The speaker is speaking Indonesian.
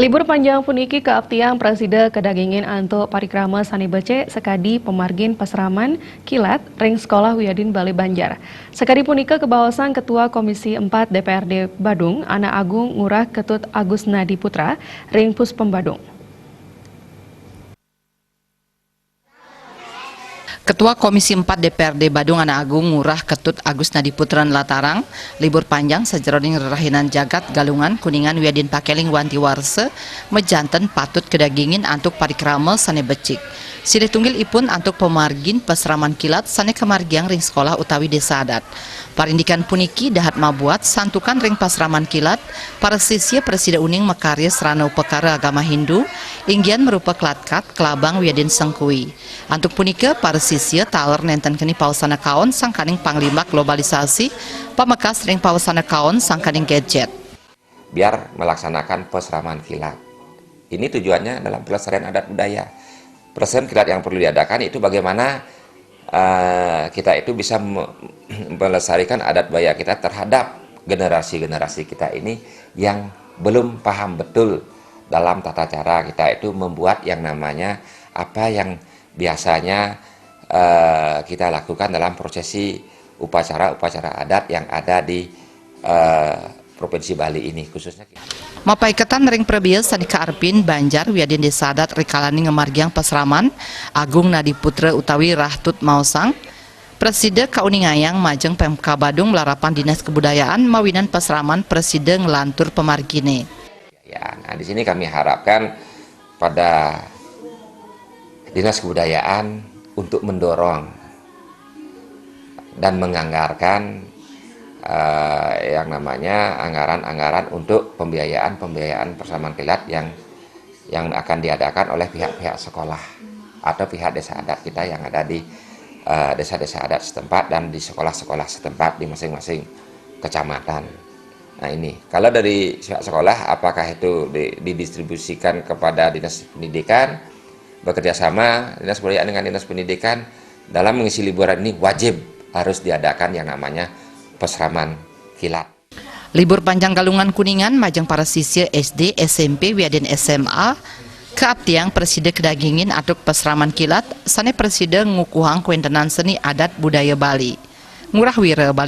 Libur panjang puniki keaptiang Presida kedagingin anto parikrama sani bece sekadi pemargin pasraman kilat ring sekolah Wiyadin Bali Banjar. Sekadi punika kebawasan Ketua Komisi 4 DPRD Badung, Ana Agung Ngurah Ketut Agus Nadi Putra, ring Puspem Badung. Ketua Komisi 4 DPRD Badung Ana Agung Ngurah Ketut Agus Nadi Putran Latarang, libur panjang sejeroning rerahinan jagat Galungan Kuningan Wiyadin Pakeling Wanti Warse, mejanten patut kedagingin antuk parikrama sane becik. Silih tunggil ipun antuk pemargin pasraman kilat sane kemargiang ring sekolah utawi desa adat. Parindikan puniki dahat mabuat santukan ring pasraman kilat, para sisya Presida Uning mekarya serana upekara agama Hindu, inggian merupa kelatkat kelabang Wiyadin Sengkui. Antuk punika para sisya taler nenten keni pausana kaon sangkaning panglima globalisasi, pamekas ring pausana kaon sangkaning gadget. Biar melaksanakan pasraman kilat. Ini tujuannya dalam pelestarian adat budaya. Pelestarian kilat yang perlu diadakan itu bagaimana kita itu bisa melestarikan adat budaya kita terhadap generasi-generasi kita ini yang belum paham betul dalam tata cara kita itu membuat yang namanya apa yang biasanya kita lakukan dalam prosesi upacara-upacara adat yang ada di Provinsi Bali ini khususnya. Mapai ketan ring prebias sadika Arpin Banjar Wiyadin Desa Adat rikalani ngemargiang pasraman Agung Nadi Putra utawi Rahtut Mausang. Presida Kauningayang Majeng Pemka Badung melarapan Dinas Kebudayaan mawinan pasraman Presida ngelantur pemargine. Ya, nah di sini kami harapkan pada Dinas Kebudayaan untuk mendorong dan menganggarkan yang namanya anggaran-anggaran untuk pembiayaan pasraman kilat yang akan diadakan oleh pihak-pihak sekolah atau pihak desa adat kita yang ada di desa-desa adat setempat dan di sekolah-sekolah setempat di masing-masing kecamatan. Nah ini, kalau dari pihak sekolah apakah itu didistribusikan kepada dinas pendidikan, bekerja sama dinas kebudayaan dengan dinas pendidikan dalam mengisi liburan ini wajib harus diadakan yang namanya pasraman kilat. Libur panjang Galungan Kuningan majeng para sisya SD, SMP, Wiyadin SMA keaptiang Presida kedagingin atuk pasraman kilat sane Presida ngukuhang kuentenan seni adat budaya Bali. Ngurah Wira Bali.